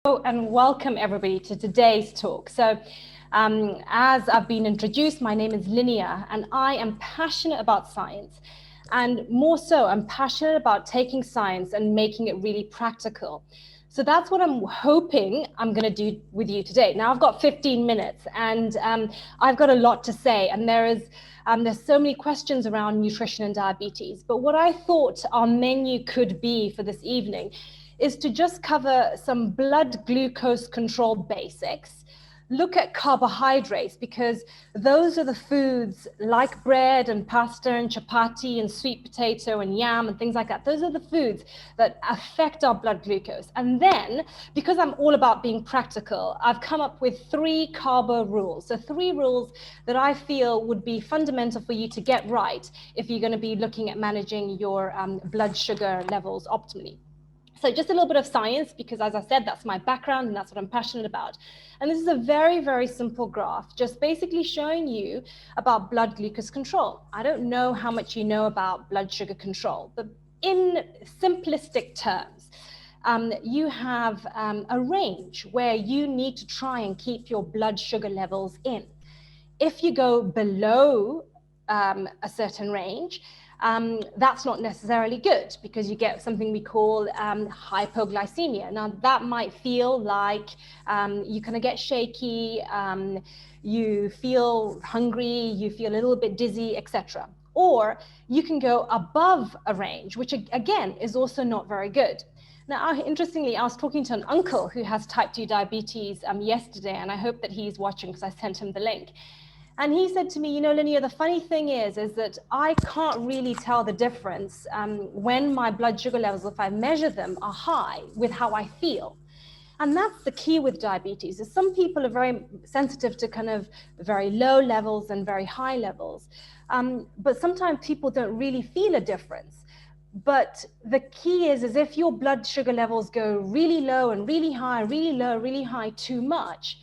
And welcome everybody to today's talk. As I've been introduced, my name is Linia and I am passionate about science, and more so, I'm passionate about taking science and making it really practical. So that's what I'm hoping I'm going to do with you today. Now I've got 15 minutes and I've got a lot to say, and there's so many questions around nutrition and diabetes. But what I thought our menu could be for this evening is to just cover some blood glucose control basics, look at carbohydrates, because those are the foods like bread and pasta and chapati and sweet potato and yam and things like that. Those are the foods that affect our blood glucose. And then, because I'm all about being practical, I've come up with 3 carbo rules. So 3 rules that I feel would be fundamental for you to get right if you're going to be looking at managing your blood sugar levels optimally. So just a little bit of science, because as I said, that's my background and that's what I'm passionate about. And this is a very, very simple graph, just basically showing you about blood glucose control. I don't know how much you know about blood sugar control, but in simplistic terms, you have a range where you need to try and keep your blood sugar levels in. If you go below a certain range, that's not necessarily good, because you get something we call hypoglycemia. Now that might feel like you kind of get shaky, you feel hungry, you feel a little bit dizzy, etc. Or you can go above a range, which again is also not very good. Now, interestingly, I was talking to an uncle who has type 2 diabetes yesterday, and I hope that he's watching because I sent him the link. And he said to me, you know, Linia, the funny thing is that I can't really tell the difference when my blood sugar levels, if I measure them, are high with how I feel. And that's the key with diabetes, is some people are very sensitive to kind of very low levels and very high levels. But sometimes people don't really feel a difference. But the key is if your blood sugar levels go really low and really high, really low, really high too much,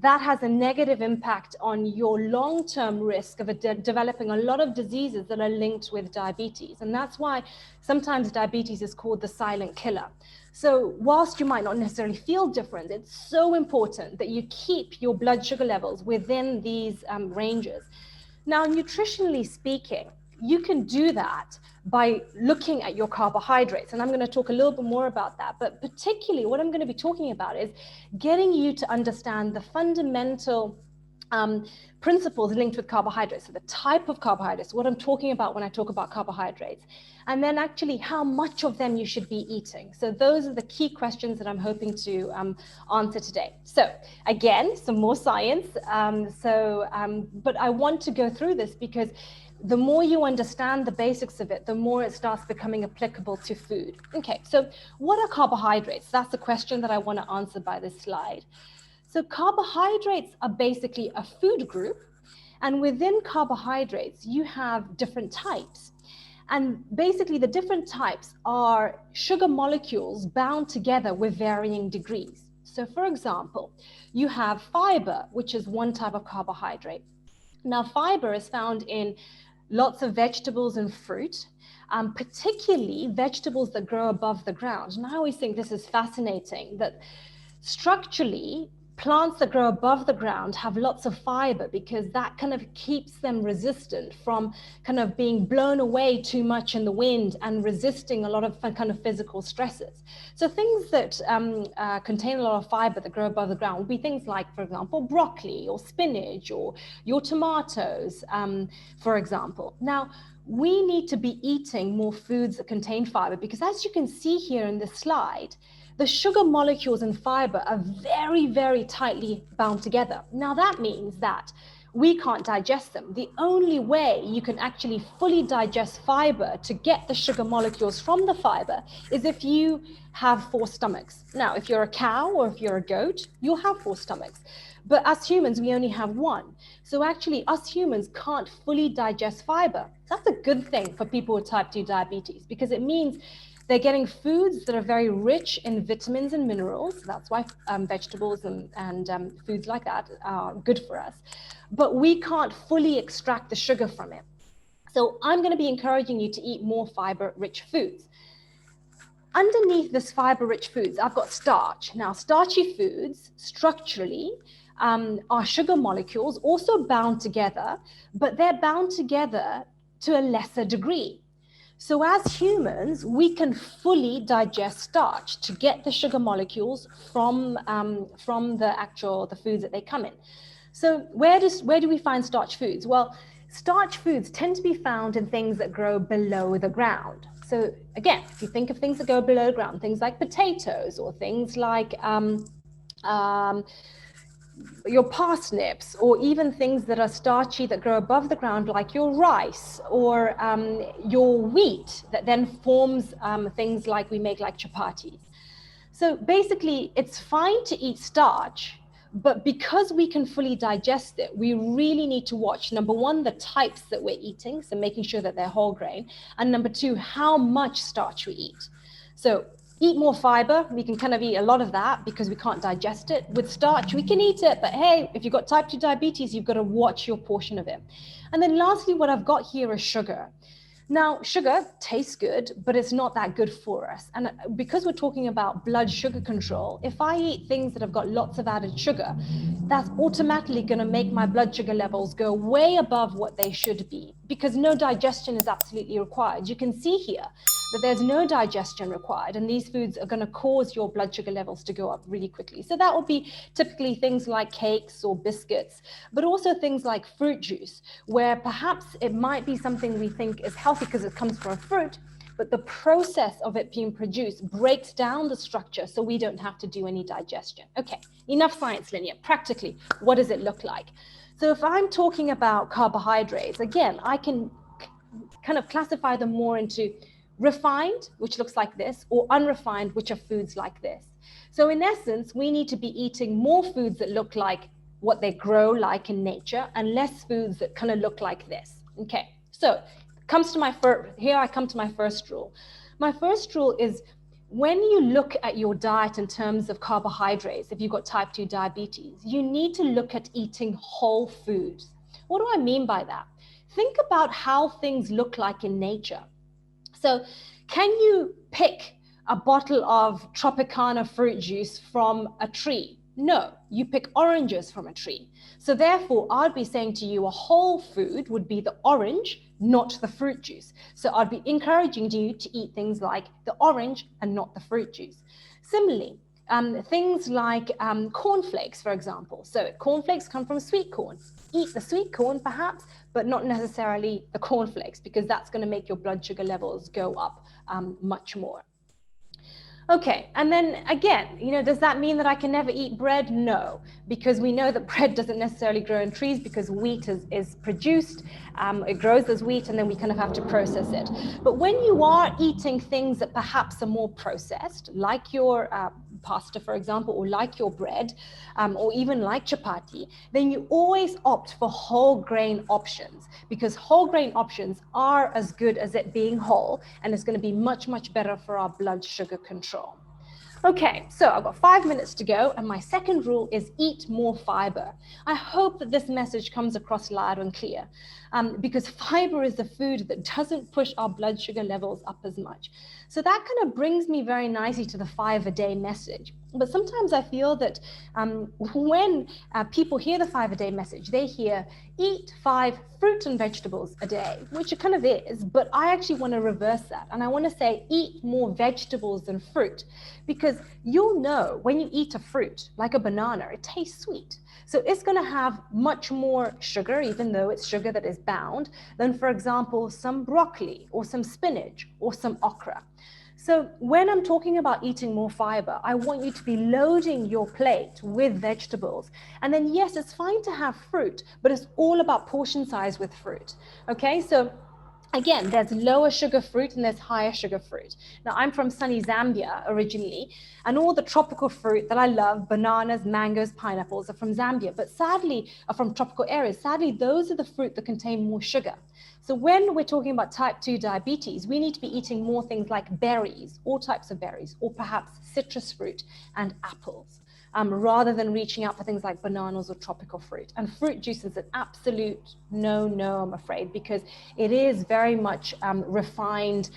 that has a negative impact on your long-term risk of developing a lot of diseases that are linked with diabetes. And that's why sometimes diabetes is called the silent killer. So whilst you might not necessarily feel different, it's so important that you keep your blood sugar levels within these ranges. Now, nutritionally speaking, you can do that by looking at your carbohydrates. And I'm going to talk a little bit more about that. But particularly what I'm going to be talking about is getting you to understand the fundamental principles linked with carbohydrates. So the type of carbohydrates, what I'm talking about when I talk about carbohydrates, and then actually how much of them you should be eating. So those are the key questions that I'm hoping to answer today. So again, some more science. But I want to go through this because the more you understand the basics of it, the more it starts becoming applicable to food. Okay, so what are carbohydrates? That's the question that I want to answer by this slide. So carbohydrates are basically a food group, and within carbohydrates, you have different types. And basically the different types are sugar molecules bound together with varying degrees. So for example, you have fiber, which is one type of carbohydrate. Now, fiber is found in lots of vegetables and fruit, particularly vegetables that grow above the ground. And I always think this is fascinating, that structurally, plants that grow above the ground have lots of fiber, because that kind of keeps them resistant from kind of being blown away too much in the wind and resisting a lot of kind of physical stresses. So things that contain a lot of fiber that grow above the ground would be things like, for example, broccoli or spinach or your tomatoes, for example. Now, we need to be eating more foods that contain fiber, because as you can see here in this slide, the sugar molecules in fiber are very, very tightly bound together. Now that means that we can't digest them. The only way you can actually fully digest fiber to get the sugar molecules from the fiber is if you have 4 stomachs. Now, if you're a cow or if you're a goat, you'll have 4 stomachs. But as humans, we only have 1. So actually, us humans can't fully digest fiber. That's a good thing for people with type 2 diabetes, because it means they're getting foods that are very rich in vitamins and minerals. That's why vegetables and foods like that are good for us. But we can't fully extract the sugar from it. So I'm going to be encouraging you to eat more fiber-rich foods. underneath this fiber-rich foods, I've got starch. Now, starchy foods structurally are sugar molecules also bound together, but they're bound together to a lesser degree. So as humans, we can fully digest starch to get the sugar molecules from the foods that they come in. So where do we find starch foods? Well, starch foods tend to be found in things that grow below the ground. So again, if you think of things that go below the ground, things like potatoes or things like your parsnips, or even things that are starchy that grow above the ground, like your rice or your wheat, that then forms things like we make like chapatis. So basically, it's fine to eat starch, but because we can fully digest it, we really need to watch, number one, the types that we're eating, so making sure that they're whole grain, and number two, how much starch we eat. So eat more fiber. We can kind of eat a lot of that because we can't digest it. With starch, we can eat it, but hey, if you've got type 2 diabetes, you've got to watch your portion of it. And then lastly, what I've got here is sugar. Now, sugar tastes good, but it's not that good for us. And because we're talking about blood sugar control, if I eat things that have got lots of added sugar, that's automatically going to make my blood sugar levels go way above what they should be, because no digestion is absolutely required. You can see here that there's no digestion required, and these foods are going to cause your blood sugar levels to go up really quickly. So that would be typically things like cakes or biscuits, but also things like fruit juice, where perhaps it might be something we think is healthy because it comes from a fruit, but the process of it being produced breaks down the structure so we don't have to do any digestion. Okay, enough science, Linia. Practically, what does it look like? So if I'm talking about carbohydrates, again, I can kind of classify them more into refined, which looks like this, or unrefined, which are foods like this. So in essence, we need to be eating more foods that look like what they grow like in nature, and less foods that kind of look like this. Okay, so here I come to my first rule. My first rule is, when you look at your diet in terms of carbohydrates, if you've got type 2 diabetes, you need to look at eating whole foods. What do I mean by that? Think about how things look like in nature. So can you pick a bottle of Tropicana fruit juice from a tree? No, you pick oranges from a tree. So therefore, I'd be saying to you, a whole food would be the orange, not the fruit juice. So I'd be encouraging you to eat things like the orange and not the fruit juice. Similarly, things like cornflakes, for example. So cornflakes come from sweet corn. Eat the sweet corn, perhaps, but not necessarily the cornflakes, because that's going to make your blood sugar levels go up much more. Okay, and then again, does that mean that I can never eat bread? No, because we know that bread doesn't necessarily grow in trees, because wheat is produced, it grows as wheat, and then we kind of have to process it. But when you are eating things that perhaps are more processed, like your pasta, for example, or like your bread, or even like chapati, then you always opt for whole grain options, because whole grain options are as good as it being whole, and it's going to be much, much better for our blood sugar control. Okay, so I've got 5 minutes to go, and my second rule is eat more fiber. I hope that this message comes across loud and clear, because fiber is a food that doesn't push our blood sugar levels up as much. So that kind of brings me very nicely to the 5 a day message. But sometimes I feel that when people hear the 5 a day message, they hear eat 5 fruit and vegetables a day, which it kind of is, but I actually want to reverse that. And I want to say eat more vegetables than fruit, because you'll know when you eat a fruit, like a banana, it tastes sweet. So it's going to have much more sugar, even though it's sugar that is bound, than, for example, some broccoli or some spinach or some okra. So when I'm talking about eating more fiber, I want you to be loading your plate with vegetables. And then, yes, it's fine to have fruit, but it's all about portion size with fruit. Okay, so again, there's lower sugar fruit and there's higher sugar fruit. Now, I'm from sunny Zambia originally, and all the tropical fruit that I love, bananas, mangoes, pineapples, are from Zambia, but sadly, are from tropical areas. Sadly, those are the fruit that contain more sugar. So when we're talking about type 2 diabetes, we need to be eating more things like berries, all types of berries, or perhaps citrus fruit and apples. rather than reaching out for things like bananas or tropical fruit. And fruit juice is an absolute no, I'm afraid, because it is very much refined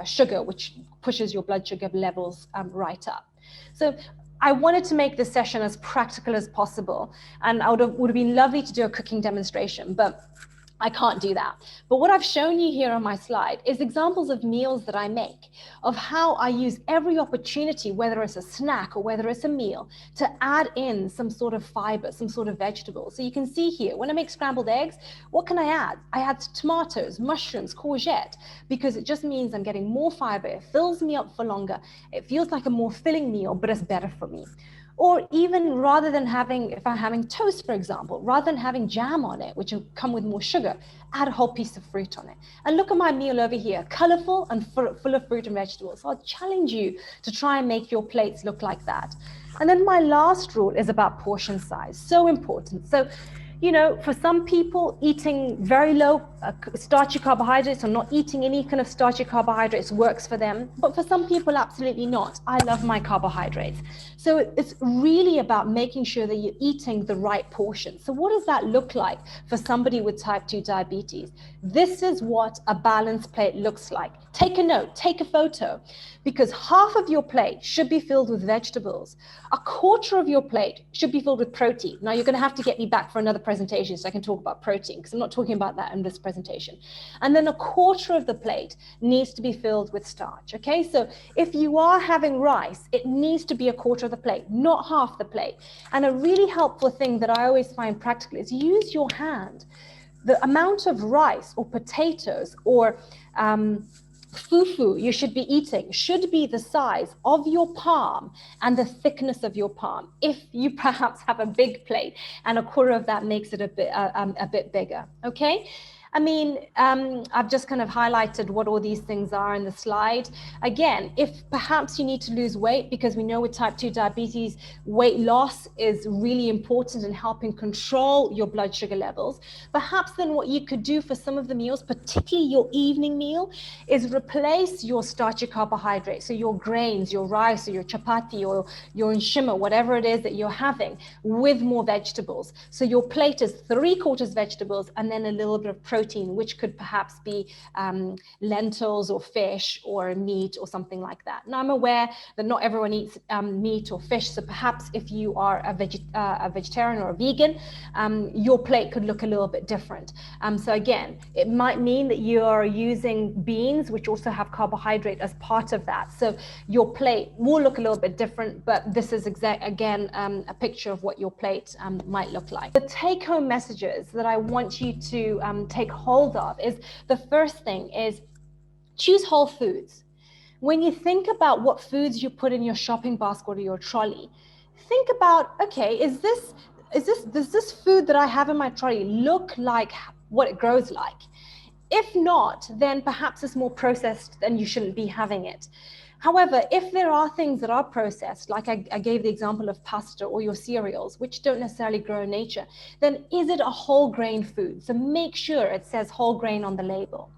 sugar, which pushes your blood sugar levels right up. So I wanted to make this session as practical as possible, and would have been lovely to do a cooking demonstration, but I can't do that. But what I've shown you here on my slide is examples of meals that I make, of how I use every opportunity, whether it's a snack or whether it's a meal, to add in some sort of fiber, some sort of vegetable. So you can see here, when I make scrambled eggs, what can I add? I add tomatoes, mushrooms, courgette, because it just means I'm getting more fiber. It fills me up for longer. It feels like a more filling meal, but it's better for me. Or even rather than having, if I'm having toast, for example, rather than having jam on it, which will come with more sugar, add a whole piece of fruit on it. And look at my meal over here, colorful and full of fruit and vegetables. So I'll challenge you to try and make your plates look like that. And then my last rule is about portion size, so important. So, you know, for some people, eating very low starchy carbohydrates or not eating any kind of starchy carbohydrates works for them. But for some people, absolutely not. I love my carbohydrates. So it's really about making sure that you're eating the right portion. So what does that look like for somebody with type 2 diabetes? This is what a balanced plate looks like. Take a note, take a photo, because half of your plate should be filled with vegetables. A quarter of your plate should be filled with protein. Now you're going to have to get me back for another presentation so I can talk about protein, because I'm not talking about that in this presentation. And then a quarter of the plate needs to be filled with starch. Okay, so if you are having rice, it needs to be a quarter of the plate, not half the plate. And a really helpful thing that I always find practical is use your hand. The amount of rice or potatoes or fufu you should be eating should be the size of your palm and the thickness of your palm. If you perhaps have a big plate, and a quarter of that makes it a bit bigger. Okay. I mean, I've just kind of highlighted what all these things are in the slide. Again, if perhaps you need to lose weight, because we know with type 2 diabetes, weight loss is really important in helping control your blood sugar levels. Perhaps then what you could do for some of the meals, particularly your evening meal, is replace your starchy carbohydrates, so your grains, your rice, or your chapati, or your nshima, whatever it is that you're having, with more vegetables. So your plate is 3/4 vegetables and then a little bit of protein, which could perhaps be lentils or fish or meat or something like that. Now I'm aware that not everyone eats meat or fish, so perhaps if you are a vegetarian or a vegan, your plate could look a little bit different. So again, it might mean that you are using beans, which also have carbohydrate as part of that. So your plate will look a little bit different, but this is again a picture of what your plate might look like. The take-home messages that I want you to take hold of is, the first thing is choose whole foods. When you think about what foods you put in your shopping basket or your trolley, think about, okay, does this food that I have in my trolley look like what it grows like? If not, then perhaps it's more processed and you shouldn't be having it. However, if there are things that are processed, like I gave the example of pasta or your cereals, which don't necessarily grow in nature, then is it a whole grain food? So make sure it says whole grain on the label.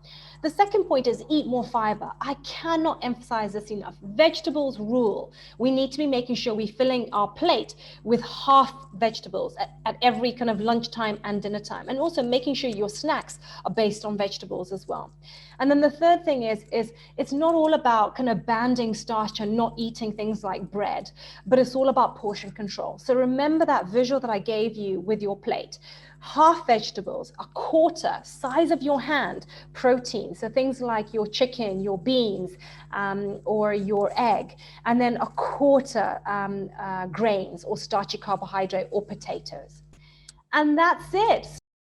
The second point is eat more fiber. I cannot emphasize this enough. Vegetables rule. We need to be making sure we're filling our plate with half vegetables at every kind of lunchtime and dinner time. And also making sure your snacks are based on vegetables as well. And then the third thing is it's not all about kind of banding starch and not eating things like bread, but it's all about portion control. So remember that visual that I gave you with your plate. Half vegetables, a quarter, size of your hand, protein. So things like your chicken, your beans, or your egg. And then a quarter grains or starchy carbohydrate or potatoes. And that's it.